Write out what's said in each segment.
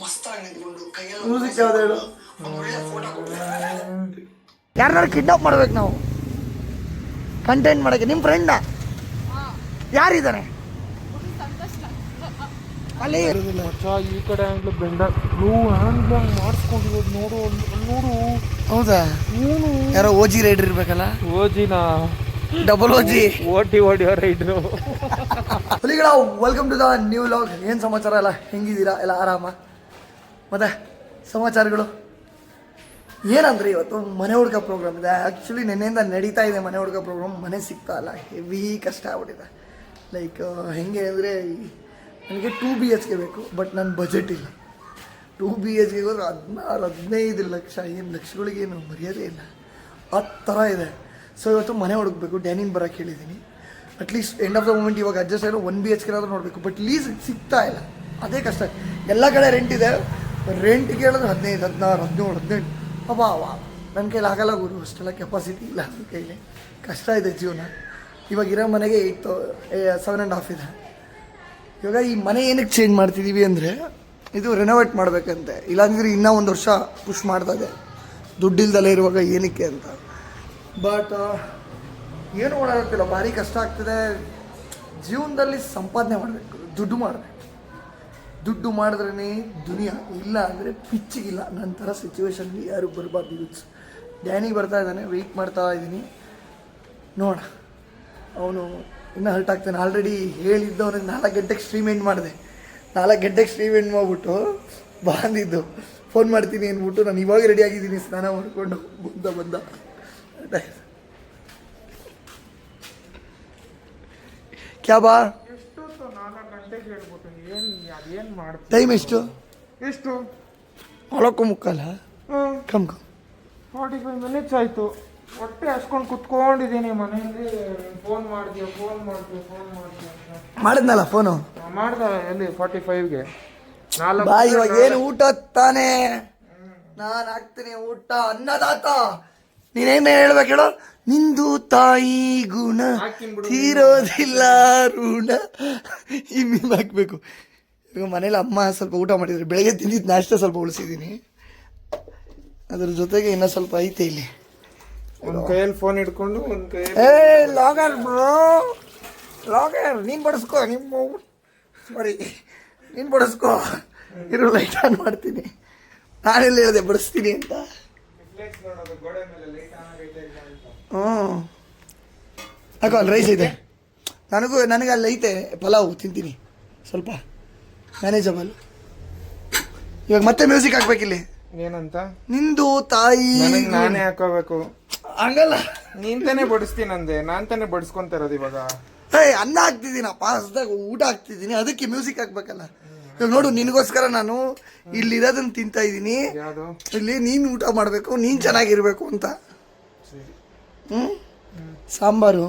Music ಯಾವ್ದು ಹೇಳು. ಯಾರನ್ನಾರು kidnap ಮಾಡ್ಬೇಕು ನಾವು ಕಂಟೆಂಟ್ ಮಾಡಕ್ಕೆ. ನಿಮ್ಮ ಫ್ರೆಂಡ ಯಾರಿದ್ದಾನೆ ಅಲ್ಲಿ? ಈ ಕಡೆ ಆಂಗ್ಲ ಬೆಂಡ ಹ್ಯಾಂಡ್ ಬ್ಯಾಂಗ್ ಮಾಡಿಸ್ಕೊಂಡಿರೋದು ನೋಡು ನೋಡು. ಹೌದಾ? ಯಾರೋ ಓಜಿ ರೈಡರ್ ಇರ್ಬೇಕಲ್ಲ. ಓಜಿನ ಡಬಲ್ ಓಜಿ ಓಟಿ ರೈಡ್ರು. ಹುಲಿಗಳ welcome to the new log. ಏನು ಸಮಾಚಾರ ಎಲ್ಲ ಹೆಂಗಿದ್ದೀರಾ? ಎಲ್ಲ ಆರಾಮ? ಮತ್ತೆ ಸಮಾಚಾರಗಳು ಏನಂದ್ರೆ ಇವತ್ತು ಮನೆ ಹುಡುಗ ಪ್ರೋಗ್ರಾಮ್ ಇದೆ. ಆ್ಯಕ್ಚುಲಿ ನೆನ್ನೆಯಿಂದ ನಡೀತಾ ಇದೆ ಮನೆ ಹುಡುಗ ಪ್ರೋಗ್ರಾಮ್. ಮನೆ ಸಿಗ್ತಾ ಇಲ್ಲ, ಹೆವಿ ಕಷ್ಟ ಆಗ್ಬಿಟ್ಟಿದೆ. ಲೈಕ್ ಹೆಂಗೆ ಅಂದರೆ ನನಗೆ 2 BHK ಬೇಕು, ಬಟ್ ನನ್ನ ಬಜೆಟ್ ಇಲ್ಲ. 2 BHK ಹೋದ್ರೆ 16-15 ಲಕ್ಷ. ಏನು ಲಕ್ಷಗಳಿಗೇನು ಮರ್ಯಾದೆ ಇಲ್ಲ, ಆ ಥರ ಇದೆ. ಸೊ ಇವತ್ತು ಮನೆ ಹುಡುಕ್ಬೇಕು. ಡ್ಯಾನಿನ್ ಬರೋಕ್ಕೆ ಹೇಳಿದ್ದೀನಿ. At least end of the moment ಇವಾಗ ಅಡ್ಜಸ್ಟ್ ಆಗಿ 1 BHK ಆದರೂ ನೋಡಬೇಕು. ಬಟ್ ಲೀಸ್ ಸಿಗ್ತಾ ಇಲ್ಲ, ಅದೇ ಕಷ್ಟ. ಎಲ್ಲ ಕಡೆ ರೆಂಟ್ ಇದೆ. ರೆಂಟ್ ಕೇಳಿದ್ರೆ 15, 16, 17, 18. ಅಬ್ಬಾ ನನ್ನ ಕೈಲಿ ಆಗಲ್ಲ ಗುರು, ಅಷ್ಟೆಲ್ಲ ಕೆಪಾಸಿಟಿ ಇಲ್ಲ ನನ್ನ ಕೈಲಿ. ಕಷ್ಟ ಇದೆ ಜೀವನ. ಇವಾಗ ಇರೋ ಮನೆಗೆ 7.5 ಇದೆ. ಇವಾಗ ಈ ಮನೆ ಏನಕ್ಕೆ ಚೇಂಜ್ ಮಾಡ್ತಿದ್ದೀವಿ ಅಂದರೆ ಇದು ರೆನೋವೇಟ್ ಮಾಡಬೇಕಂತೆ. ಇಲ್ಲಾಂದರೆ ಇನ್ನೂ 1 ವರ್ಷ ಪುಷ್ ಮಾಡ್ತಾ ಇದೆ, ದುಡ್ಡಿಲ್ದಲ್ಲೇ ಇರುವಾಗ ಏನಕ್ಕೆ ಅಂತ. ಬಟ್ ಏನು ಮಾಡೋಕ್ಕಿಲ್ಲ, ಭಾರಿ ಕಷ್ಟ ಆಗ್ತಿದೆ. ಜೀವನದಲ್ಲಿ ಸಂಪಾದನೆ ಮಾಡಬೇಕು, ದುಡ್ಡು ಮಾಡಬೇಕು. ದುಡ್ಡು ಮಾಡಿದ್ರೇ ದುನಿಯಾ, ಇಲ್ಲ ಅಂದರೆ ಪಿಚ್ಚಿಗಿಲ್ಲ. ನನ್ನ ಥರ ಸಿಚುವೇಶನ್ಗೆ ಯಾರು ಬರಬಾರ್ದು ಯೂತ್ಸ್. ಡ್ಯಾನಿ ಬರ್ತಾ ಇದ್ದಾನೆ, ವೆಯ್ಟ್ ಮಾಡ್ತಾ ಇದ್ದೀನಿ. ನೋಡ ಅವನು ಇನ್ನೂ ಹರ್ಟ್ ಆಗ್ತಾನೆ. ಆಲ್ರೆಡಿ ಹೇಳಿದ್ದು ಅವನಿಗೆ 4 ಗಂಟೆಗೆ ಸ್ಟ್ರೀಮ್ ಎಂಡ್ ಮಾಡಿದೆ. 4 ಗಂಟೆಗೆ ಸ್ಟ್ರೀಮ್ ಎಂಡ್ ಮಾಡಿಬಿಟ್ಟು ಬಂದಿದ್ದು ಫೋನ್ ಮಾಡ್ತೀನಿ ಅಂದ್ಬಿಟ್ಟು ನಾನು ಇವಾಗ ರೆಡಿ ಆಗಿದ್ದೀನಿ, ಸ್ನಾನ ಮಾಡಿಕೊಂಡು ಬಂದ ಕ್ಯಾ ಬಾ. ಟೈಮ್ ಎಷ್ಟು? 4:45. ಕಮ್ 45 ಮಿನಿಟ್ಸ್ ಆಯಿತು. ಹೊಟ್ಟೆ ಹಸ್ಕೊಂಡು ಕುತ್ಕೊಂಡಿದ್ದೀನಿ ಮನೆಯಲ್ಲಿ. ಫೋನ್ ಮಾಡ್ತೀಯ ಮಾಡಿದ್ನಲ್ಲ ಫೋನು. ಮಾಡ್ದ ಎಲ್ಲಿ 45ಗೆ ಬಾ. ಇವಾಗ ಏನು ಊಟ ತಾನೇ? ನಾನು ಹಾಕ್ತೀನಿ ಊಟ. ಅನ್ನದಾತ ನೀನೇನು ಹೇಳ್ಬೇಕು ಹೇಳೋ? ನಿಂದು ತಾಯಿ ಗುಣ ತೀರೋದಿಲ್ಲ ಋಣ. ಈ ಮೀನು ಹಾಕಬೇಕು. ಈಗ ಮನೇಲಿ ಅಮ್ಮ ಸ್ವಲ್ಪ ಊಟ ಮಾಡಿದ್ರು. ಬೆಳಗ್ಗೆ ತಿಂದಿದ್ದು ನಾಷ್ಟ ಸ್ವಲ್ಪ ಉಳಿಸಿದ್ದೀನಿ. ಅದ್ರ ಜೊತೆಗೆ ಇನ್ನೂ ಸ್ವಲ್ಪ ಐತೆ ಇಲ್ಲಿ. ಒಂದು ಕೈಯಲ್ಲಿ ಫೋನ್ ಹಿಡ್ಕೊಂಡು ಒಂದು ಕೈಯಲ್ಲಿ ಲಾಗರ್ ಬ್ರೋ, ಲಾಗರ್ ನೀನು ಬಡಿಸ್ಕೋ. ಸಾರಿ, ನೀನು ಬಡಿಸ್ಕೋ. ಇರು, ಲೈಟ್ ಆನ್ ಮಾಡ್ತೀನಿ. ನಾನೆಲ್ಲ ಹೇಳಿದೆ ಬಡಿಸ್ತೀನಿ ಅಂತ. ಹಾಕೋ, ಅಲ್ಲಿ ರೈಸ್ ಐತೆ. ನನಗೆ ಅಲ್ಲಿ ಐತೆ ಪಲಾವ್, ತಿಂತೀನಿ ಸ್ವಲ್ಪ ಮ್ಯಾನೇಜಬಲ್. ಇವಾಗ ಮತ್ತೆ ಮ್ಯೂಸಿಕ್ ಹಾಕ್ಬೇಕಿಲ್ಲಿ. ಏನಂತ? ನಿಂದು ತಾಯಿ ನಾನೇ ಹಾಕೋಬೇಕು. ಹಂಗಲ್ಲ, ನೀನ್ ತಾನೇ ಬಡಿಸ್ತೀನಂದೆ, ನಾನ್ ತಾನೇ ಬಡಿಸ್ಕೊಂತ ಇರೋದು ಇವಾಗ. ಅನ್ನ ಹಾಕ್ತಿದ್ದೀನಪ್ಪ, ಹಸ್ದಾಗ ಊಟ ಹಾಕ್ತಿದ್ದೀನಿ, ಅದಕ್ಕೆ ಮ್ಯೂಸಿಕ್ ಹಾಕ್ಬೇಕಲ್ಲ. ಇವಾಗ ನೋಡು, ನಿನಗೋಸ್ಕರ ನಾನು ಇಲ್ಲಿರೋದನ್ನ ತಿಂತಾ ಇದ್ದೀನಿ. ಇಲ್ಲಿ ನೀನು ಊಟ ಮಾಡಬೇಕು, ನೀನು ಚೆನ್ನಾಗಿರ್ಬೇಕು ಅಂತ. ಸಾಂಬಾರು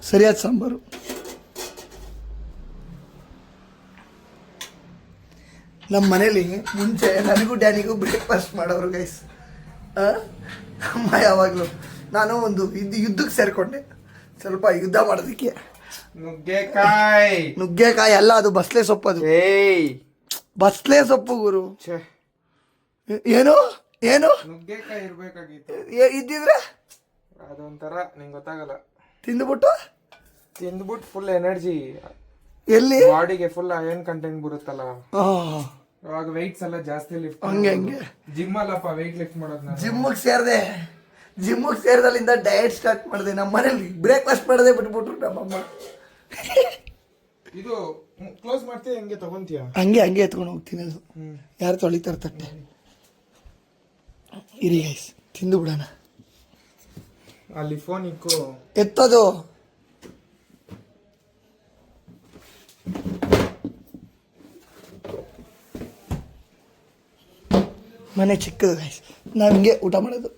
ಸರಿಯಾದ ಸಾಂಬಾರು. ನಮ್ಮ ಮನೇಲಿ ಮುಂಚೆ ನನಗೂ ಡ್ಯಾನಿಗೂ ಬ್ರೇಕ್ಫಾಸ್ಟ್ ಮಾಡೋರು ಗೈಸ್. ಅಮ್ಮ ಯಾವಾಗಲೂ ನಾನು ಒಂದು ಯುದ್ಧಕ್ಕೆ ಸೇರಿಕೊಂಡೆ, ಸ್ವಲ್ಪ ಯುದ್ಧ ಮಾಡೋದಕ್ಕೆ. ನುಗ್ಗೆಕಾಯಿ ಅಲ್ಲ, ಅದು ಬಸ್ಲೆ ಸೊಪ್ಪು. ಅದು ಬಸ್ಲೆ ಸೊಪ್ಪು ಗುರು. ಏನು ನುಗ್ಗೆಕಾಯಿ ಇರ್ಬೇಕಾಗಿತ್ತು. ಇದ್ದಿದ್ರೆ ಅದೊಂಥರ ನಿಂಗೆ ಗೊತ್ತಾಗಲ್ಲ. ತಿಂದ್ಬಿಟ್ಟು ಫುಲ್ ಎನರ್ಜಿ ಎಲ್ಲಿ ಬಾಡಿಗೆ ಫುಲ್ ಅಯರ್ನ್ ಕಂಟೆಂಟ್ ಬರುತ್ತಲ್ಲ, ಅವಾಗ ವೆಯ್ಟ್ಸ್ ಎಲ್ಲ ಜಾಸ್ತಿ ಲಿಫ್ಟ್. ಹಂಗೆ ಜಿಮ್ ಅಲ್ಲಪ್ಪ ವೆಯ್ಟ್ ಲಿಫ್ಟ್ ಮಾಡೋದು. ಜಿಮ್ಮಿಗೆ ಸೇರಿದಲ್ಲಿಂದ ಡಯಟ್ ಸ್ಟಾರ್ಟ್ ಮಾಡಿದೆ. ನಮ್ಮ ಮನೇಲಿ ಬ್ರೇಕ್ಫಾಸ್ಟ್ ಮಾಡದೆ ಬಿಟ್ಬಿಟ್ರು ನಮ್ಮಮ್ಮ. ಇದು ಕ್ಲೋಸ್ ಮಾಡ್ತೀಯ, ಹಂಗೆ ತಗೊಂತೀಯ? ಹಂಗೆ ಎತ್ಕೊಂಡು ಹೋಗ್ತೀನಿ. ಅದು ಯಾರು ತೊಳಿತಾರೆ ತಟ್ಟೆ. ಇರಿ ಗೈಸ್, ತಿಂದು ಬಿಡೋಣ. ಅಲ್ಲಿ ಫೋನ್ ಇಕ್ಕು, ಎತ್ತದು. ಮನೆ ಚಿಕ್ಕದು ಗೈಸ್, ನಾವು ಹಿಂಗೆ ಊಟ ಮಾಡೋದು.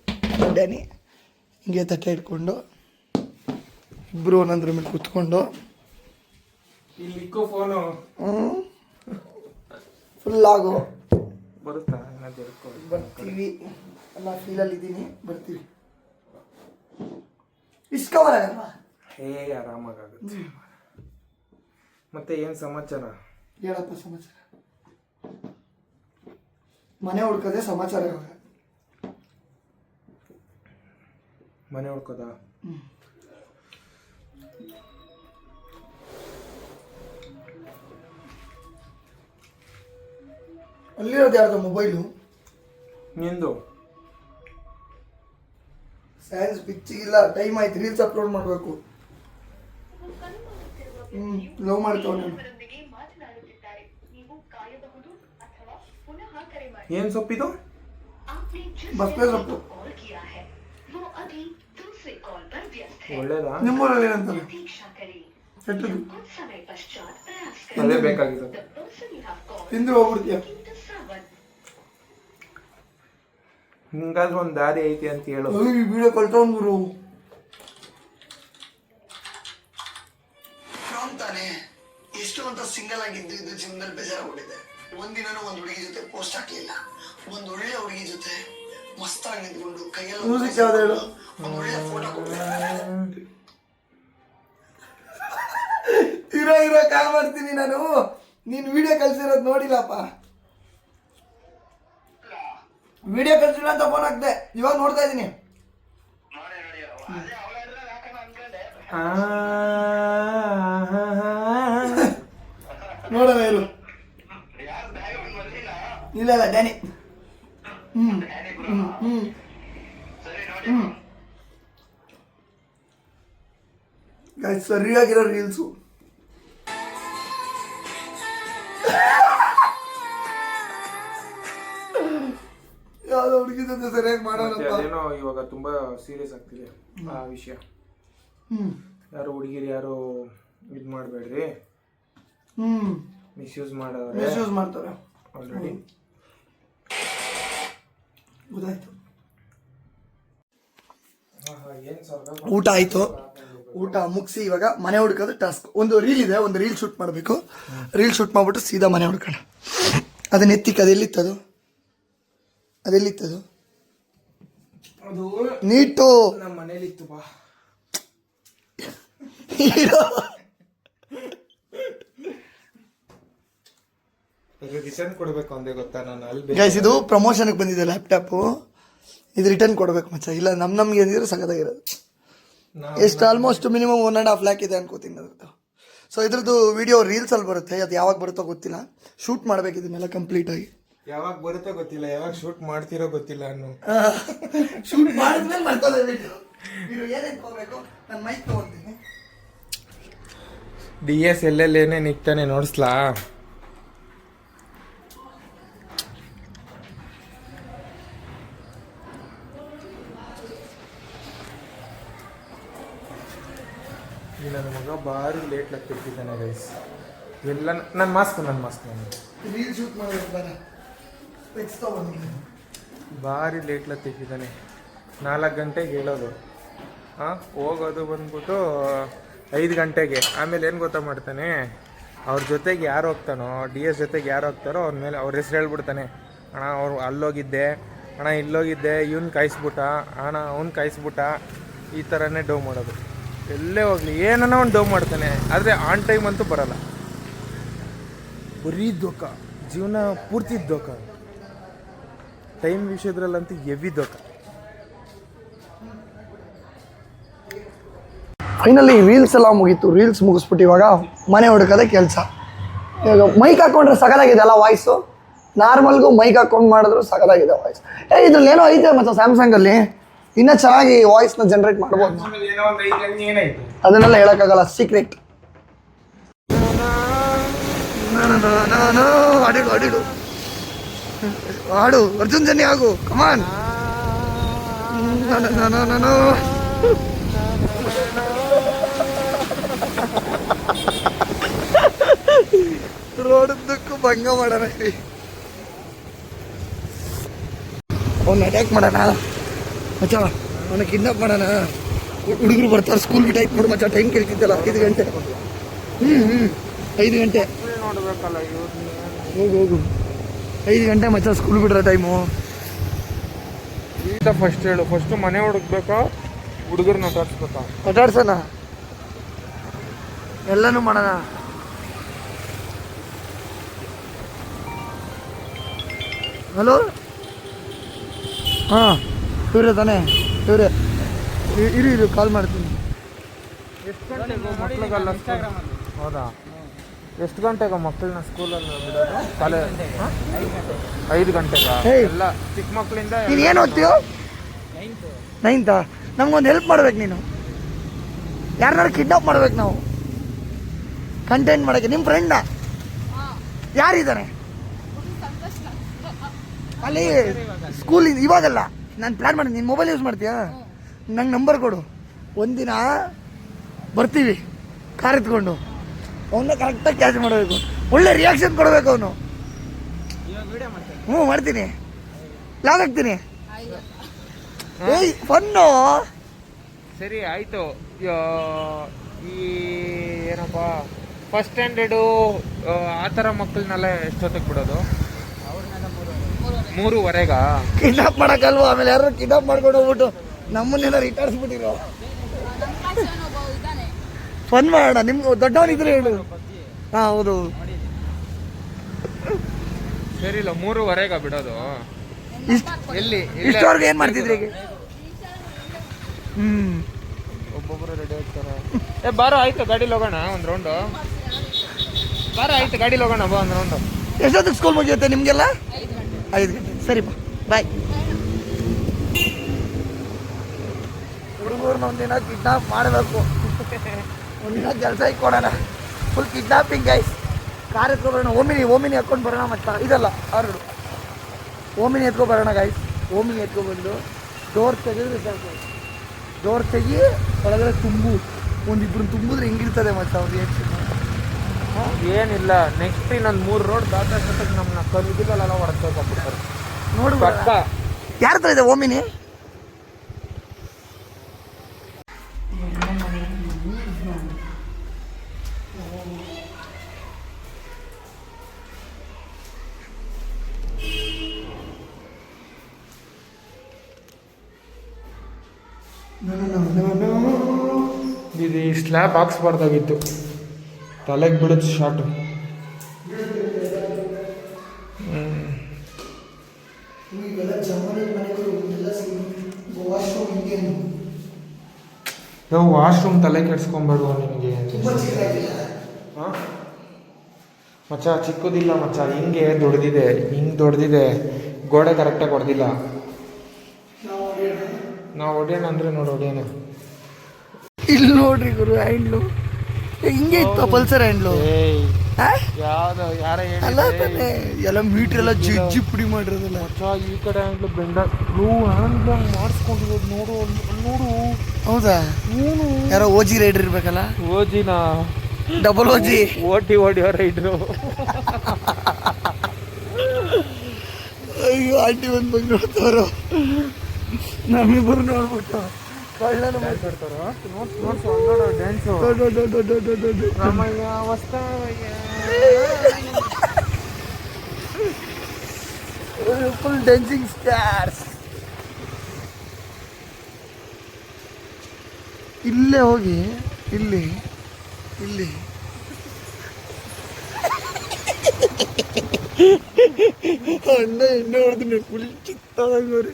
ಡ್ಯಾನಿ ಹಿಂಗೆ ತಟ್ಟೆ ಇಟ್ಕೊಂಡು ಇಬ್ಬರು ಒಂದೊಂದ್ರ ಮೇಲೆ ಕೂತ್ಕೊಂಡು ಇಲ್ಲಿ ಇಕ್ಕೋ ಫೋನು. ಫುಲ್ ಆಗು ಬರುತ್ತಾ? ಬರ್ತೀವಿ, ಎಲ್ಲ ಫೀಲಲ್ಲಿ ಇದ್ದೀನಿ, ಬರ್ತೀವಿ. ಇಷ್ಟು ಕವರ್ ಆಗಲ್ವಾ? ಆರಾಮಾಗುತ್ತೆ. ಮತ್ತೆ ಏನು ಸಮಾಚಾರ? ಹೇಳಪ್ಪ ಸಮಾಚಾರ. ಮನೆ ಹುಡ್ಕದೆ ಸಮಾಚಾರ ಇವಾಗ. ಮನೆ ಹುಡ್ಕೋದ ಅಲ್ಲಿರೋದು ಯಾರ್ದು ಮೊಬೈಲು? ನಿಂದು ಸೈನ್ಸ್ ಪಿಚ್ಚಿಗಿಲ್ಲ, ಟೈಮ್ ಆಯ್ತು, ರೀಲ್ಸ್ ಅಪ್ಲೋಡ್ ಮಾಡಬೇಕು. ಲವ್ ಮಾಡ್ತಾವ ನಾನು. ಏನು ಸೊಪ್ಪಿದು? ಬಸ್ಪೇ ಸೊಪ್ಪು. ಒಳ್ಳೇದಾ? ನಿಮ್ಮೂರಲ್ಲಿ ಏನಂತಾರೆ? ಕೆಟ್ಟದ್ದು. ಅದೇ ಬೇಕಾಗಿತ್ತು. ತಿಂದ್ರೆ ಹೋಗ್ಬಿಡ್ತೀಯ. ಹಿಂಗಾದ್ರೂ ಒಂದು ದಾರಿ ಐತಿ ಅಂತ ಹೇಳು. ವಿಡಿಯೋ ಕಳ್ತೊಂಡ್ರು ತಾನೆ. ಎಷ್ಟು ಅಂತ ಸಿಂಗಲ್ ಆಗಿದ್ದು ಇದು ಜಿಮ್ನಲ್ಲಿ ಬೇಜಾರಾಗ್ಬಿಟ್ಟಿದೆ. ಒಂದಿನನೂ ಒಂದು ಹುಡುಗಿ ಜೊತೆ ಪೋಸ್ಟ್ ಹಾಕ್ಲಿಲ್ಲ. ಒಂದು ಒಳ್ಳೆ ಹುಡುಗಿ ಜೊತೆ ಮಸ್ತಾಗಿ ನಿಂತ್ಕೊಂಡು ಕೈಯಲ್ಲಿ ಒಂದು ಒಳ್ಳೆ ಫೋಟೋ ಕೊಡ್ತಾರೆ. ಇರೋ ಕಾಲ್ ಮಾಡ್ತೀನಿ ನಾನು. ನೀನ್ ವಿಡಿಯೋ ಕಳ್ಸಿರೋದು ನೋಡಿಲ್ಲಪ್ಪ. ವಿಡಿಯೋ ಕಳ್ಸಿಲ್ಲ ಅಂತ ಫೋನ್ ಹಾಕ್ದೆ, ಇವಾಗ ನೋಡ್ತಾ ಇದೀನಿ. ನೋಡೋಣ ಇರು. ಇಲ್ಲ ಡ್ಯಾನಿ. ಸರಿಯಾಗಿರೋ ರೀಲ್ಸು. ಯಾವ್ದೋ ಹುಡುಗಿ ಜೊತೆ ಸರಿಯಾಗಿ ಮಾಡೋಣ. ಅದೇನೋ ಇವಾಗ ತುಂಬಾ ಸೀರಿಯಸ್ ಆಗ್ತಿದೆ ಆ ವಿಷಯ. ಯಾರು ಹುಡುಗಿರು ಯಾರು ಇದು ಮಾಡಬೇಡ್ರಿ, ಮಿಸ್ಯೂಸ್ ಮಾಡ್ತಾರೆ ಆಲ್ರೆಡಿ. ಗೊತ್ತಾಯ್ತು. ಊಟ ಆಯ್ತು. ಊಟ ಮುಗಿಸಿ ಇವಾಗ ಮನೆ ಹುಡ್ಕೋದು ಟಾಸ್ಕ್. ಒಂದು ರೀಲ್ ಇದೆ, ಒಂದು ರೀಲ್ ಶೂಟ್ ಮಾಡಬೇಕು. ರೀಲ್ ಶೂಟ್ ಮಾಡ್ಬಿಟ್ಟು ಸೀದಾ ಮನೆ ಹುಡ್ಕೋಣ. ಅದನ್ನ ಎತ್ತಿಕ್ಕೆ ಅದೆಲ್ಲಿತ್ತದು? ಅದೆಲ್ಲಿತ್ತದು? ಅದು ನೀಟು ನಮ್ಮ ಮನೇಲಿ ಇತ್ತು ಬಾ. ರಿಟರ್ನ್ ಕೊಡ್ಬೇಕು ಅಂದೆ ಗೊತ್ತಾ ನಾನು ಅಲ್ಲಿ. ಗೈಸ್ ಇದು ಪ್ರಮೋಷನ್ಗೆ ಬಂದಿದೆ ಲ್ಯಾಪ್ಟಾಪು. ಇದು ರಿಟರ್ನ್ ಕೊಡ್ಬೇಕು ಮಚ್ಚ. ಇಲ್ಲ ನಮ್ಗೆ ಏನಿದ್ರು ಸಗದಾಗಿರೋದು. ಎಷ್ಟು ಆಲ್ಮೋಸ್ಟ್ ಮಿನಿಮಮ್ 1.5 lakh ಇದೆ ಅನ್ಕೋತೀನಿ ಅದ್ರದ್ದು. ಸೊ ಇದ್ರದ್ದು ವಿಡಿಯೋ ರೀಲ್ಸ್ ಅಲ್ಲಿ ಬರುತ್ತೆ. ಅದು ಯಾವಾಗ ಬರುತ್ತೋ ಗೊತ್ತಿಲ್ಲ. ಶೂಟ್ ಮಾಡ್ಬೇಕು ಇದನ್ನೆಲ್ಲ ಕಂಪ್ಲೀಟ್ ಆಗಿ. ಯಾವಾಗ ಬರುತ್ತೋ ಗೊತ್ತಿಲ್ಲ, ಯಾವಾಗ ಶೂಟ್ ಮಾಡ್ತಿರೋ ಗೊತ್ತಿಲ್ಲ. ಶೂಟ್ ಮಾಡಿದ್ಮೇಲೆ ಮಾಡ್ಕೊಳ್ಳೋ ಏನೇನು ಹೋಗ್ಬೇಕು. ನಾನು ಮೈಕ್ ತಗೊಳ್ತೀನಿ. DSLR ಏನೇನು ಇಕ್ತಾನೆ ನೋಡಿಸ್ಲಾ? ನನ್ನ ಮಗ ಭಾರಿ ಲೇಟ್ ಆಗ್ತಿರ್ತಿದ್ದಾನೆ ಗೈಸ್. ಎಲ್ಲ ನನ್ನ ಮಾಸ್ಕ್ ನಾನು ರೀಲ್ ಶೂಟ್ ಮಾಡಬೇಕು ಬರ. ಭಾರಿ ಲೇಟ್ ತೆಗಿದ್ದಾನೆ. 4 ಗಂಟೆಗೆ ಹೇಳೋದು, ಹೋಗೋದು ಬಂದ್ಬಿಟ್ಟು 5 ಗಂಟೆಗೆ. ಆಮೇಲೆ ಏನು ಗೊತ್ತಾ ಮಾಡ್ತಾನೆ, ಅವ್ರ ಜೊತೆಗೆ ಯಾರು ಹೋಗ್ತಾನೋ, DS ಜೊತೆಗೆ ಯಾರು ಹೋಗ್ತಾರೋ ಅವ್ರ ಮೇಲೆ ಅವ್ರ ಹೆಸ್ರು ಹೇಳ್ಬಿಡ್ತಾನೆ. ಅಣ್ಣ ಅವ್ರು ಅಲ್ಲೋಗಿದ್ದೆ, ಅಣ್ಣ ಇಲ್ಲೋಗಿದ್ದೆ, ಇವ್ನು ಕಾಯಿಸ್ಬಿಟ್ಟ, ಅಣ್ಣ ಅವ್ನು ಕಾಯಿಸ್ಬಿಟ್ಟ, ಈ ಥರನೇ ಡೌ ಮಾಡೋದು. ಎಲ್ಲೇ ಹೋಗಲಿ ಏನನ್ನ ಒಂದು ಡೌ ಮಾಡ್ತಾನೆ. ಆದರೆ ಆನ್ ಟೈಮ್ ಅಂತೂ ಬರಲ್ಲ. ಬರೀ ದೋಖ, ಜೀವನ ಪೂರ್ತಿ ದೋಖ. ಟೈಮ್ ವಿಷಯದ್ರಲ್ಲಂತೂ ಹೆವಿ ದೋಖ. ಫೈನಲಿ ರೀಲ್ಸ್ ಎಲ್ಲ ಮುಗೀತು. ರೀಲ್ಸ್ ಮುಗಿಸ್ಬಿಟ್ಟು ಇವಾಗ ಮನೆ ಹುಡುಕದೆ ಕೆಲಸ. ಇವಾಗ ಮೈಕ್ ಹಾಕೊಂಡ್ರೆ ಸಗದಾಗಿದೆ ಅಲ್ಲ ವಾಯ್ಸು. ನಾರ್ಮಲ್ಗೂ ಮೈಕ್ ಹಾಕೊಂಡು ಮಾಡಿದ್ರು ಸಗದಾಗಿದೆ ವಾಯ್ಸ್. ಇದ್ರಲ್ಲಿ ಏನೋ ಐತೆ ಮತ್ತು ಸ್ಯಾಮ್ಸಂಗಲ್ಲಿ ಇನ್ನೂ ಚೆನ್ನಾಗಿ ವಾಯ್ಸ್ನ ಜನ್ರೇಟ್ ಮಾಡ್ಬೋದು. ಅದನ್ನೆಲ್ಲ ಹೇಳೋಕ್ಕಾಗಲ್ಲ, ಸೀಕ್ರೆಟ್. ಅಡಿಡು ಹಾಡು ಅರ್ಜುನ್ ಜನ್ಯ ಆಗು, ಕಮಾನ್. ರೋಡದ್ದಕ್ಕೂ ಭಂಗ ಮಾಡೋಣ. ಅವ್ನ ಅಟ್ಯಾಕ್ ಮಾಡೋಣ ಮಚ್ಚ, ಅವನ ಕಿಡ್ನಾಪ್ ಮಾಡೋಣ. ಹುಡುಗರು ಬರ್ತಾರೆ ಸ್ಕೂಲ್ ಟೈಪ್ ನೋಡು ಮಚ್ಚ. ಟೈಮ್ ಕೇಳ್ತಿದ್ದಲ್ಲ 5 ಗಂಟೆ. 5 ಗಂಟೆ ಹೋಗು 5 ಗಂಟೆ ಮಚ್ಚ ಸ್ಕೂಲ್ ಬಿಡ್ರೋ ಟೈಮು. ಈಗ ಫಸ್ಟ್ ಹೇಳು, ಫಸ್ಟು ಮನೆ ಹುಡುಕ್ಬೇಕಾ ಹುಡುಗರನ್ನ ಆಟಾಡ್ಸ್ಬೇಕಾ? ಆಟಾಡ್ಸೋಣ, ಎಲ್ಲನೂ ಮಾಡೋಣ. ಹಲೋ ಹಾಂ ಇವರೇ ತಾನೇ ಇವರೇ ಇರು ಕಾಲ್ ಮಾಡ್ತೀನಿ. ಎಷ್ಟು ಗಂಟೆಗೆ ಮಕ್ಳಿಗೆಲ್ಲ ಹೌದಾ? ಎಷ್ಟು ಗಂಟೆಗೆ ಮಕ್ಕಳನ್ನ ಸ್ಕೂಲಲ್ಲಿ ಬಿಡೋದು? ಕಾಲೇ 5 ಗಂಟೆಗ? ಎಲ್ಲ ಚಿಕ್ಕ ಮಕ್ಕಳಿಂದ ನೀನು ಏನು ಓದ್ತೀಯೋ? 9th. ನಮ್ಗೊಂದು ಹೆಲ್ಪ್ ಮಾಡ್ಬೇಕು ನೀನು. ಯಾರನ್ನಾರು ಕಿಡ್ನಾಪ್ ಮಾಡ್ಬೇಕು ನಾವು, ಕಂಟೆಂಟ್ ಮಾಡೋಕ್ಕೆ. ನಿಮ್ಮ ಫ್ರೆಂಡಾ ಯಾರಿದ್ದಾನೆ ಅಲ್ಲಿ ಸ್ಕೂಲಿಂದ? ಇವಾಗಲ್ಲ, ನಾನು ಪ್ಲ್ಯಾನ್ ಮಾಡಿ. ನೀನು ಮೊಬೈಲ್ ಯೂಸ್ ಮಾಡ್ತೀಯಾ? ನಂಗೆ ನಂಬರ್ ಕೊಡು. ಒಂದಿನ ಬರ್ತೀವಿ ಕಾರ್ ಎತ್ಕೊಂಡು, ಅವನ್ನ ಕರೆಕ್ಟಾಗಿ ಕ್ಯಾಚ್ ಮಾಡಬೇಕು. ಒಳ್ಳೆ ರಿಯಾಕ್ಷನ್ ಕೊಡಬೇಕು ಅವನು. ಹ್ಞೂ ಮಾಡ್ತೀನಿ, ಲಾಗ್ ಹಾಕ್ತೀನಿ. ಏಯ್ ಫನ್ನು. ಸರಿ ಆಯಿತು. ಈ ಏನಪ್ಪ ಫಸ್ಟ್ ಸ್ಟ್ಯಾಂಡರ್ಡು ಆ ಥರ ಮಕ್ಕಳನ್ನೆಲ್ಲ ಎಷ್ಟೊತ್ತಿಗೆ ಬಿಡೋದು? 3:30ಗಾ? ಕಿಡ್ನಾಪ್ ಮಾಡೋಕ್ಕಲ್ವ? ಆಮೇಲೆ ಯಾರು ಕಿಡ್ನಾಪ್ ಮಾಡ್ಕೊಂಡು ಹೋಗ್ಬಿಟ್ಟು ನಮ್ಮನ್ನೆಲ್ಲ ರಿಟಾರ್ಸ್ಬಿಟ್ಟಿರೋ. ಫನ್ ಮಾಡೋಣ. ನಿಮ್ಗೆ ದೊಡ್ಡವನಿದ್ರೆ ಹೇಳು. ಹಾಂ ಹೌದು. ಸರಿ ಇಲ್ಲ 3:30ಗಾ ಬಿಡೋದು? ಎಲ್ಲಿ ಇಷ್ಟವರೆಗೆ ಏನು ಮಾಡ್ತಿದ್ರಿ ಈಗ? ಒಬ್ಬೊಬ್ಬರು ರೆಡಿ ಆಗ್ತಾರೆ. ಬಾರೋ ಆಯ್ತು, ಗಾಡೀಲಿ ಹೋಗೋಣ ಒಂದು ರೌಂಡು. ಬಾರೋ ಆಯ್ತು, ಗಾಡೀಲಿ ಹೋಗೋಣ ಬಾ ಒಂದು ರೌಂಡು. ಎಷ್ಟೊತ್ತಿಗೆ ಸ್ಕೂಲ್ ಮುಗಿಯುತ್ತೆ ನಿಮಗೆಲ್ಲ? 5 ಗಂಟೆ. ಸರಿಪ್ಪ, ಬಾಯ್. ಹುಡುಗರನ್ನ ಒಂದಿನ ಕಿಡ್ನಾಪ್ ಮಾಡಬೇಕು. ಒಂದಿನ ಕೆಲಸ ಇಟ್ಕೊಡೋಣ. Full kidnapping guys. ಕಾರ್ ಎತ್ಕೊಬರೋಣ. ಓಮಿನಿ ಹಾಕ್ಕೊಂಡು ಬರೋಣ. ಮತ್ತೆ ಇದಲ್ಲ ಅವ್ರು ಓಮಿನಿ ಎತ್ಕೊ ಬರೋಣ ಗೈಸ್. ಓಮಿನಿ ಎತ್ಕೊಬಂದು ಡೋರ್ ತೆಗೆದ್ರೆ ಸಾಕು. ಡೋರ್ ತೆಗಿ, ಒಳಗಡೆ ಒಂದಿಬ್ರು ತುಂಬಿದ್ರೆ ಹೆಂಗಿರ್ತದೆ ಮತ್ತೆ ಅವ್ರು ರಿಯಾಕ್ಷನ್? ಏನಿಲ್ಲ, ನೆಕ್ಸ್ಟ್ ಇನ್ನೊಂದು 3 ರೋಡ್ ದಾಟಕ್ಕೆ ನಮ್ಮನ್ನ ಕಲ್ಲಿದ್ದಲ್ಲ ಹೊರಡ್ತಾರೆ ನೋಡಿ. ಪಕ್ಕ ಯಾರ ಹತ್ರ ಇದೆ ಓಮಿನಿ? ಇದು ಈ ಸ್ಲ್ಯಾಬ್ ಹಾಕ್ಸ್ಬಾರ್ದಾಗಿತ್ತು, ತಲೆಗೆ ಬಿಡುತ್ತೆ ಶಾರ್ಟು. ವಾಶ್ರೂಮ್ ತಲೆ ಕೆಡ್ಸ್ಕೊಂಬೇಡುವ ನಿಮಗೆ. ಹಾಂ ಮಚ್ಚ, ಚಿಕ್ಕದಿಲ್ಲ ಮಚ್ಚ, ಹಿಂಗೆ ದೊಡ್ಡದಿದೆ. ಗೋಡೆ ಕರೆಕ್ಟಾಗಿ ಹೊಡೆದಿಲ್ಲ. ನಾವು ಹೊಡೆಯೋಣ ಅಂದರೆ ನೋಡಿ ಹೊಡೆಯೋಣ. ಇಲ್ಲಿ ನೋಡ್ರಿ ಗುರು, ಹ್ಯಾಂಡ್ಲು ಹಿಂಗೆ ಇತ್ತು. ಪಲ್ಸರ್ ಹ್ಯಾಂಡ್ಲು ಯಾವ್ದು ಯಾರ ಅಲ್ಲ ತಾನೆ? ಎಲ್ಲ ಮೀಟ್ರ್ ಎಲ್ಲ ಜಿಜ್ಜಿ ಪುಡಿ ಮಾಡಿರೋದಲ್ಲ. ಈ ಕಡೆ ಹ್ಯಾಂಡ್ಲು ಬೆಂಡ ಹ್ಯಾಂಡ್ಲು ಮಾಡಿಸ್ಕೊಂಡಿರೋದು ನೋಡು. ಹೌದಾ? ಯಾರೋ ಓಜಿ ರೈಡರ್ ಇರ್ಬೇಕಲ್ಲ? ಓಜಿನ ಡಬಲ್ ಓಜಿ ಓಡಿಯೋ ರೈಡ್ರು. ಅಯ್ಯೋ, ಆಂಟಿ ಒಂದು ಬಂದು ನೋಡ್ತಾರೋ, ನಮ್ಮಿಬ್ಬರು ನೋಡ್ಬಿಟ್ಟು ಕಳ್ಳನ ಮಾಡ್ತಾರೋ. Dance Ramayya Vastavayya. Full dancing stars. ಇಲ್ಲೇ ಹೋಗಿ ಇಲ್ಲಿ ಅಣ್ಣ ಎಣ್ಣೆ ಹೊಡೆದು ಫುಲ್ ಚಿತ್ತಾದಂಗವ್ರಿ.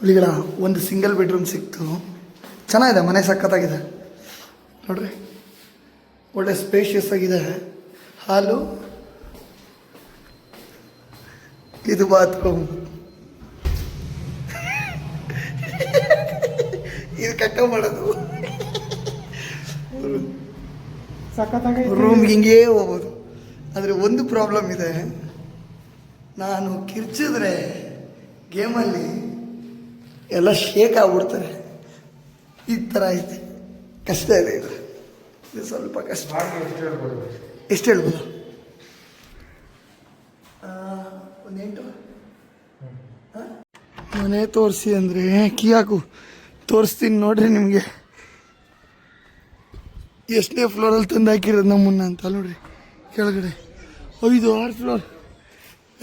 ಹುಲಿಗಳ ಒಂದು ಸಿಂಗಲ್ ಬೆಡ್ರೂಮ್ ಸಿಕ್ತು. ಚೆನ್ನಾಗಿದೆ ಮನೆ, ಸಖತ್ತಾಗಿದೆ ನೋಡ್ರಿ. ಒಳ್ಳೆ ಸ್ಪೇಷಿಯಸ್ ಆಗಿದೆ. ಹಾಲು, ಇದು ಬಾತ್ರೂಮ್, ಇದು ಕಕ್ಕ ಮಾಡೋದು. ರೂಮ್ ಹಿಂಗೇ ಹೋಗ್ಬೋದು. ಆದರೆ ಒಂದು ಪ್ರಾಬ್ಲಮ್ ಇದೆ, ನಾನು ಕಿರ್ಚಿದ್ರೆ ಗೇಮಲ್ಲಿ ಎಲ್ಲ ಶೇಕ್ ಆಗ್ಬಿಡ್ತಾರೆ. ಈ ಥರ ಐತೆ, ಕಷ್ಟ ಇದೆ ಇದು ಸ್ವಲ್ಪ ಕಷ್ಟ. ಎಷ್ಟು ಹೇಳ್ಬೋದು? ಒಂದು 8. ಮನೆ ತೋರಿಸಿ ಅಂದರೆ ಕೀ ಹಾಕು, ತೋರಿಸ್ತೀನಿ ನೋಡ್ರಿ ನಿಮಗೆ. ಎಷ್ಟನೇ ಫ್ಲೋರಲ್ಲಿ ತಂದು ಹಾಕಿರೋದು ನಮ್ಮನ್ನ ಅಂತ ನೋಡ್ರಿ. ಕೆಳಗಡೆ 5-6 ಫ್ಲೋರ್.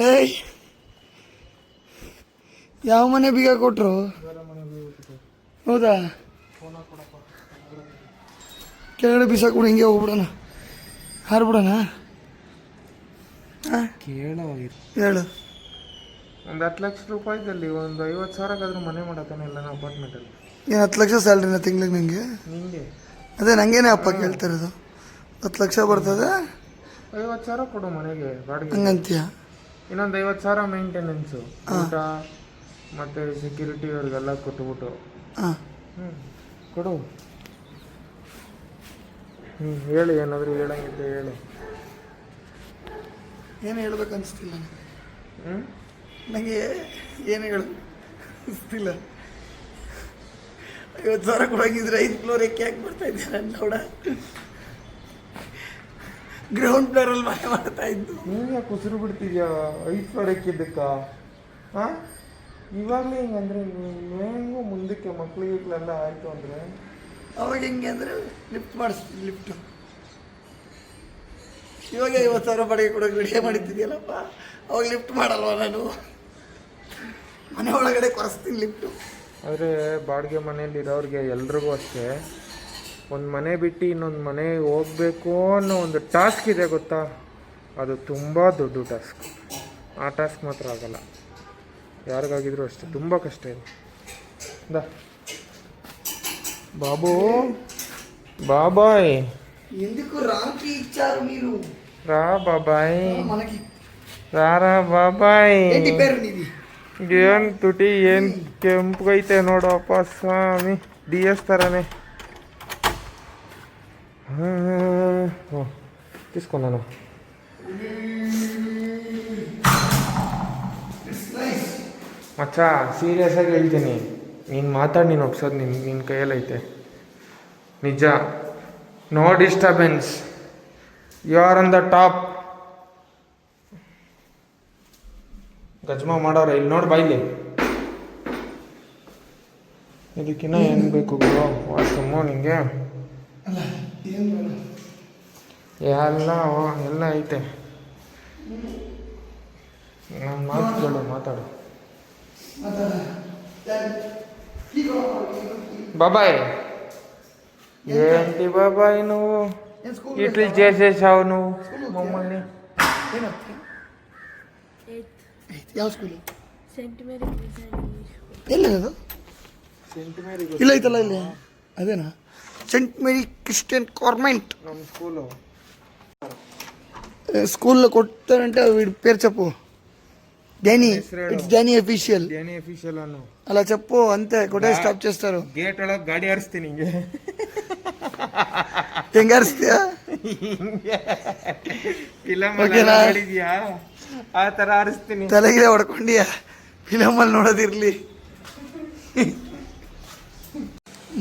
ಏಯ್, ಯಾವ ಮನೆ ಬೀಗ ಕೊಟ್ರು? ಹೌದಾ? ಕೆಳಗಡೆ ಬಿಸಾಕ್ಬಿಡು, ಹಿಂಗೆ ಹೋಗ್ಬಿಡೋಣ, ಹಾರ್ಬಿಡೋಣ. ಕೇಳೋ ಹೇಳು. ಒಂದು 10 ಲಕ್ಷ ರೂಪಾಯಿದಲ್ಲಿ ಒಂದು 50,000ಕ್ಕಾದ್ರೂ ಮನೆ ಮಾಡತ್ತಾನೆ ಇಲ್ಲ ನಾ ಅಪಾರ್ಟ್ಮೆಂಟಲ್ಲಿ. ಏನು 10 ಲಕ್ಷ ಸ್ಯಾಲ್ರಿನ ತಿಂಗ್ಳಿಗೆ ನಿಂಗೆ? ನಿಂಗೆ ಅದೇ ನಂಗೇನೆ ಅಪ್ಪ ಕೇಳ್ತಾ ಇರೋದು. 10 ಲಕ್ಷ ಬರ್ತದೆ, 50,000 ಕೊಡು ಮನೆಗೆ ಬಾಡಿಗೆ. ಹಂಗಂತೀಯ? ಇನ್ನೊಂದು 50,000 ಮೇಂಟೆನೆನ್ಸು, ಊಟ ಮತ್ತು ಸೆಕ್ಯೂರಿಟಿ ಅವ್ರಿಗೆಲ್ಲ ಕೊಟ್ಬಿಟ್ಟು. ಹಾಂ, ಕೊಡು. ಹೇಳು, ಏನಾದರೂ ಹೇಳಂಗಿದ್ದೆ ಹೇಳು. ಏನು ಹೇಳ್ಬೇಕು ಅನಿಸ್ತಿಲ್ಲ ಹ್ಞೂ ನನಗೆ. ಏನು ಹೇಳು ಅನಿಸ್ತಿಲ್ಲ. 50,000 ಕೊಡೋಂಗಿದ್ರೆ 5 ಫ್ಲೋರ್ ಯಾಕೆ ಬರ್ತಾ ಇದ್ದೆ ನಾನು ನೋಡ. ಗ್ರೌಂಡ್ ಫ್ಲೋರಲ್ಲಿ ಮನೆ ಮಾಡ್ತಾ ಇದ್ದು. ನೀನು ಯಾಕೆ ಉಸಿರು ಬಿಡ್ತಿದ್ಯಾ 5 ಫ್ಲೋರ್ ಎಕ್ಕಿದ್ದಕ್ಕ? ಹಾಂ, ಇವಾಗಲೇ ಹಿಂಗಂದ್ರೆ ಹೆಂಗೂ ಮುಂದಕ್ಕೆ ಮಕ್ಳಿಗೆಲ್ಲ ಆಯಿತು ಅಂದರೆ ಅವಾಗ ಹೆಂಗೆ ಅಂದರೆ ಲಿಫ್ಟ್ ಮಾಡಿಸ್ತೀನಿ. ಲಿಫ್ಟು ಇವಾಗ 50,000 ಬಾಡಿಗೆ ಕೊಡೋಕೆ ರೆಡಿ ಮಾಡಿದ್ದಿದೆಯಲ್ಲಪ್ಪ, ಅವಾಗ ಲಿಫ್ಟ್ ಮಾಡಲ್ವ ನಾನು? ಮನೆ ಒಳಗಡೆ ಕೊರೆಸ್ತೀನಿ ಲಿಫ್ಟು. ಆದರೆ ಬಾಡಿಗೆ ಮನೇಲಿ ಇರೋರಿಗೆ ಎಲ್ರಿಗೂ ಅಷ್ಟೇ, ಒಂದು ಮನೆ ಬಿಟ್ಟು ಇನ್ನೊಂದು ಮನೆ ಹೋಗಬೇಕು ಅನ್ನೋ ಒಂದು ಟಾಸ್ಕ್ ಇದೆ ಗೊತ್ತಾ? ಅದು ತುಂಬ ದೊಡ್ಡ ಟಾಸ್ಕ್. ಆ ಟಾಸ್ಕ್ ಮಾತ್ರ ಆಗಲ್ಲ ಯಾರಿಗಾಗಿದ್ರು ಅಷ್ಟೇ, ತುಂಬ ಕಷ್ಟ ಇದೆ. బాబు బాబాయ్ ఎందుకు రాంకి ఇచ్చారు మీరు? రా బాబాయ్, మనకి రారా బాబాయ్. ఏంటి పేరు నీది? ఏం ತುಟಿ ಏನು ಕೆಂಪಗೈತೆ ನೋಡಪ್ಪ ಸ್ವಾಮಿ, DS ಥರನೇ. తీసుకో ನಾನು. ಮಚ್ಚ ಸೀರಿಯಸ್ ಆಗಿ ಹೇಳ್ತೀನಿ, ನೀನು ಮಾತಾಡಿ, ನೀನು ಒಪ್ಸೋದು ನಿನ್ನ ಕೈಯಲ್ಲೈತೆ. ನಿಜ. No disturbance, you are on the top. ಗಜ್ಮ ಮಾಡೋರೆ ಇಲ್ಲಿ ನೋಡಿ ಬಾಯ್ಲಿ. ಇದಕ್ಕಿನ್ನ ಏನು ಬೇಕು ಗುರು? ವಾಶ್ರೂಮು ನಿಂಗೆ ಎಲ್ಲ ಐತೆ. ನಾನು ಮಾತುಗಳು ಮಾತಾಡು. బాబాయ్ ఏంటి బాబాయ్ నువ్వు ఇట్లా చేసేసావు నువ్వు మమ్మల్ని? ಯಾವ ಸ್ಕೂಲು? ಸೆಂಟ್ ಮೇರಿ ಎಲ್ಲಿ ಅದು? ಇಲ್ಲ ಐತಲ್ಲ ಇಲ್ಲಿ, ಅದೇನಾ? సెంట్ మేరీ క్రిస్టియన్ కాన్వెంట్ ನಮ್ಮ ಸ್ಕೂಲು. స్కూల్లో కొట్టారంటే వీడి పేరు చెప్పు. డ్యానీ, ఇట్స్ డ్యానీ అఫీషియల్. ಡ್ಯಾನಿ ಅಫಿಷಿಯಲ್ ಅನ್ನು అలా చెప్పు, అంతే కొట్టే స్టాప్ చేస్తారు. ಗೇಟ್ ಒಳಗೆ ಗಾಡಿ ಹಾರಿಸ್ತೀನಿ ಹಿಂಗೆ. ಹೆಂಗಾರಿಸ್ತೀಯಾ? ಫಿಲಮ್ ಓಕೆನಾ? ನೋಡಿದ್ಯಾ? ಆ ಥರ ಹಾರಿಸ್ತೀನಿ. ತಲೆಗಿಲೆ ಹೊಡ್ಕೊಂಡಿಯಾ? ಫಿಲಮಲ್ಲಿ ನೋಡೋದಿರ್ಲಿ.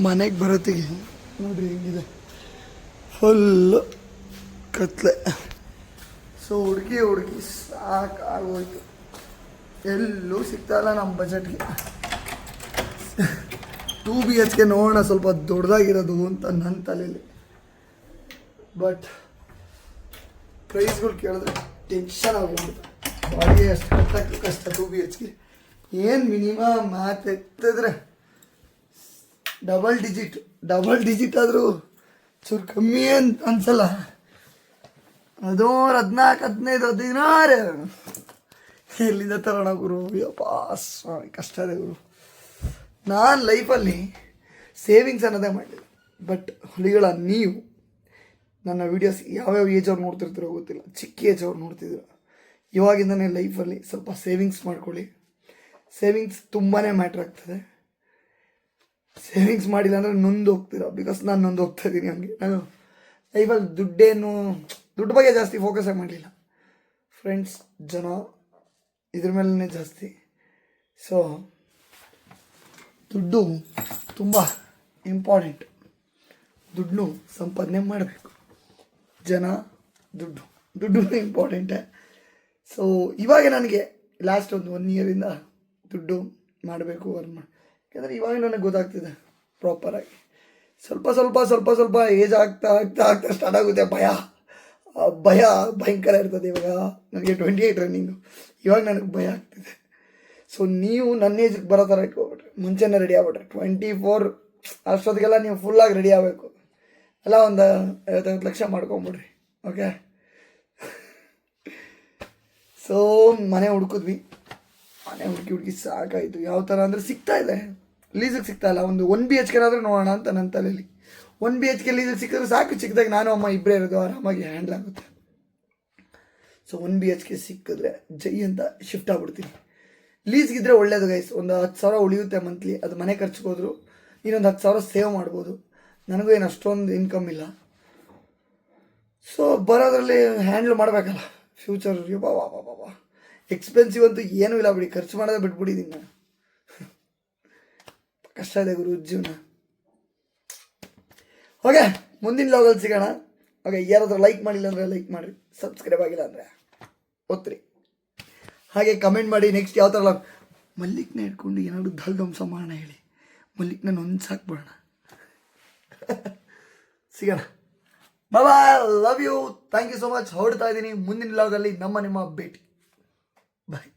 ಮನೆಗೆ ಬರೋತ್ತಿಗೆ ನೋಡ್ರಿ ಹೆಂಗಿದೆ, ಫುಲ್ಲು ಕತ್ಲೆ. ಸೊ ಹುಡುಕಿ ಸಾಕಾಗೋಯ್ತು, ಎಲ್ಲೂ ಸಿಗ್ತಾಯಿಲ್ಲ ನಮ್ಮ ಬಜೆಟ್ಗೆ. 2 BHK ನೋಡೋಣ ಸ್ವಲ್ಪ ದೊಡ್ಡದಾಗಿರೋದು ಅಂತ ನನ್ನ ತಲೆಯಲ್ಲಿ. ಬಟ್ ಪ್ರೈಸ್ಗಳು ಕೇಳಿದ್ರೆ ಟೆನ್ಷನ್ ಆಗೋಗ್ಬಿಡುತ್ತೆ. ಬಾಡಿಗೆ ಅಷ್ಟು ಕಟ್ಟಕ್ಕೆ ಕಷ್ಟ. 2 BHK ಏನು ಮಿನಿಮಮ್ ಮ್ಯಾಥ್ ಎತ್ತಿದ್ರೆ ಡಬಲ್ ಡಿಜಿಟ್ ಆದರೂ ಚೂರು ಕಮ್ಮಿ ಅಂತ ಅನ್ಸಲ್ಲ. ಅದು 14-15 ಎಲ್ಲಿಂದ ತರೋಣ ಗುರು? ಯಪ್ಪ ಸ್ವಾಮಿ, ಕಷ್ಟ ಇದೆ ಗುರು. ನಾನು ಲೈಫಲ್ಲಿ ಸೇವಿಂಗ್ಸ್ ಅನ್ನೋದೇ ಮಾಡಲಿಲ್ಲ. ಬಟ್ ಹುಲಿಗಳ ನೀವು ನನ್ನ ವೀಡಿಯೋಸ್ ಯಾವ್ಯಾವ ಏಜ್ ಅವ್ರು ನೋಡ್ತಿರ್ತೀರೋ ಗೊತ್ತಿಲ್ಲ, ಚಿಕ್ಕ ಏಜ್ ಅವ್ರು ನೋಡ್ತಿದ್ದೀರ. ಇವಾಗಿಂದನೇ ಲೈಫಲ್ಲಿ ಸ್ವಲ್ಪ ಸೇವಿಂಗ್ಸ್ ಮಾಡ್ಕೊಳ್ಳಿ. ಸೇವಿಂಗ್ಸ್ ತುಂಬಾ ಮ್ಯಾಟ್ರ್ ಆಗ್ತದೆ. ಸೇವಿಂಗ್ಸ್ ಮಾಡಿಲ್ಲ ಅಂದರೆ ನೊಂದು ಹೋಗ್ತೀರ. ಬಿಕಾಸ್ ನಾನು ನೊಂದು ಹೋಗ್ತಾ ಇದ್ದೀನಿ. ಹಂಗೆ ನಾನು ಲೈಫಲ್ಲಿ ದುಡ್ಡು ಬಗ್ಗೆ ಜಾಸ್ತಿ ಫೋಕಸೇ ಮಾಡಲಿಲ್ಲ. ಫ್ರೆಂಡ್ಸ್, ಜನ, ಇದ್ರ ಮೇಲೇ ಜಾಸ್ತಿ. ಸೊ ದುಡ್ಡು ತುಂಬ ಇಂಪಾರ್ಟೆಂಟ್. ದುಡ್ಡು ಸಂಪಾದನೆ ಮಾಡಬೇಕು. ಜನ, ದುಡ್ಡು ಇಂಪಾರ್ಟೆಂಟೇ. ಸೊ ಇವಾಗ ನನಗೆ ಲಾಸ್ಟ್ ಒಂದು 1 ಇಯರಿಂದ ದುಡ್ಡು ಮಾಡಬೇಕು, ಯಾಕಂದರೆ ಇವಾಗ ನನಗೆ ಗೊತ್ತಾಗ್ತಿದೆ ಪ್ರಾಪರಾಗಿ. ಸ್ವಲ್ಪ ಏಜ್ ಆಗ್ತಾ ಸ್ಟಾರ್ಟ್ ಆಗುತ್ತೆ ಭಯ ಭಯಂಕರ ಇರ್ತದೆ. ಇವಾಗ ನನಗೆ 28 ರನ್ನಿಂಗು, ಇವಾಗ ನನಗೆ ಭಯ ಆಗ್ತಿದೆ. ಸೊ ನೀವು ನನ್ನ ಏಜ್ಗೆ ಬರೋ ಥರ ಇಟ್ಕೊಬಿಟ್ರೆ, ಮುಂಚೆನೇ ರೆಡಿ ಆಗ್ಬಿಟ್ರೆ 24 ಅಷ್ಟೊತ್ತಿಗೆಲ್ಲ ನೀವು ಫುಲ್ಲಾಗಿ ರೆಡಿ ಆಗಬೇಕು. ಎಲ್ಲ ಒಂದು 50 ಲಕ್ಷ ಮಾಡ್ಕೊಂಬಿಡ್ರಿ. ಓಕೆ, ಸೊ ಮನೆ ಹುಡುಕಿದ್ವಿ, ಮನೆ ಹುಡುಕಿ ಸಾಕಾಯಿತು. ಯಾವ ಥರ ಅಂದರೆ ಸಿಗ್ತಾ ಇಲ್ಲ, ಲೀಸಿಗೆ ಸಿಗ್ತಾ ಇಲ್ಲ. ಒಂದು 1 BHK ಆದರೂ ನೋಡೋಣ ಅಂತ ನನ್ನ ತಲೆಯಲ್ಲಿ. 1 BHK ಲೀಸಿಗೆ ಸಿಕ್ಕಿದ್ರೆ ಸಾಕು, ಚಿಕ್ಕದಾಗಿ ನಾನು ಅಮ್ಮ ಇಬ್ಬರೇ ಇರೋದು, ಆರಾಮಾಗಿ ಹ್ಯಾಂಡಲ್ ಆಗುತ್ತೆ. ಸೊ 1 BHK ಸಿಕ್ಕಿದ್ರೆ ಜೈ ಅಂತ ಶಿಫ್ಟ್ ಆಗ್ಬಿಡ್ತೀನಿ. ಲೀಸ್ಗಿದ್ರೆ ಒಳ್ಳೇದು ಗೈಸ್, ಒಂದು 10,000 ಉಳಿಯುತ್ತೆ ಮಂತ್ಲಿ. ಅದು ಮನೆ ಖರ್ಚಿಗೆ ಹೋದ್ರು ಇನ್ನೊಂದು 10,000 ಸೇವ್ ಮಾಡ್ಬೋದು. ನನಗೂ ಏನು ಅಷ್ಟೊಂದು ಇನ್ಕಮ್ ಇಲ್ಲ. ಸೊ ಬರೋದ್ರಲ್ಲಿ ಹ್ಯಾಂಡ್ಲ್ ಮಾಡಬೇಕಲ್ಲ ಫ್ಯೂಚರ್. ಬಾಬಾ ಎಕ್ಸ್ಪೆನ್ಸಿವ್ ಅಂತೂ ಏನೂ ಇಲ್ಲ ಬಿಡಿ, ಖರ್ಚು ಮಾಡೋದೇ ಬಿಟ್ಬಿಟ್ಟಿದ್ದೀನಿ ನಾನು. ಕಷ್ಟ ಇದೆ ಗುರು ಜೀವನ. ಓಕೆ, ಮುಂದಿನ ಲಾಗಲ್ಲಿ ಸಿಗೋಣ. ಓಕೆ, ಯಾರಾದರೂ ಲೈಕ್ ಮಾಡಿಲ್ಲ ಅಂದರೆ ಲೈಕ್ ಮಾಡಿರಿ, ಸಬ್ಸ್ಕ್ರೈಬ್ ಆಗಿಲ್ಲ ಅಂದರೆ ಒತ್ತಿರಿ. ಹಾಗೆ ಕಮೆಂಟ್ ಮಾಡಿ ನೆಕ್ಸ್ಟ್ ಯಾವ ಥರ ಲಾಗ್. ಮಲ್ಲಿಕ್ನ ಇಟ್ಕೊಂಡು ಏನಾದರೂ ಧಲ್ ಧ್ವಂಸ ಮಾಡೋಣ ಹೇಳಿ, ಮಲ್ಲಿಕ್ನ ಸಾಕ್ಬಿಡೋಣ. ಸಿಗೋಣ. Bye, love you, thank you so much. ಹೊರಡ್ತಾ ಇದ್ದೀನಿ. ಮುಂದಿನ ಲಾಗಲ್ಲಿ ನಿಮ್ಮ ಭೇಟಿ. ಬಾಯ್.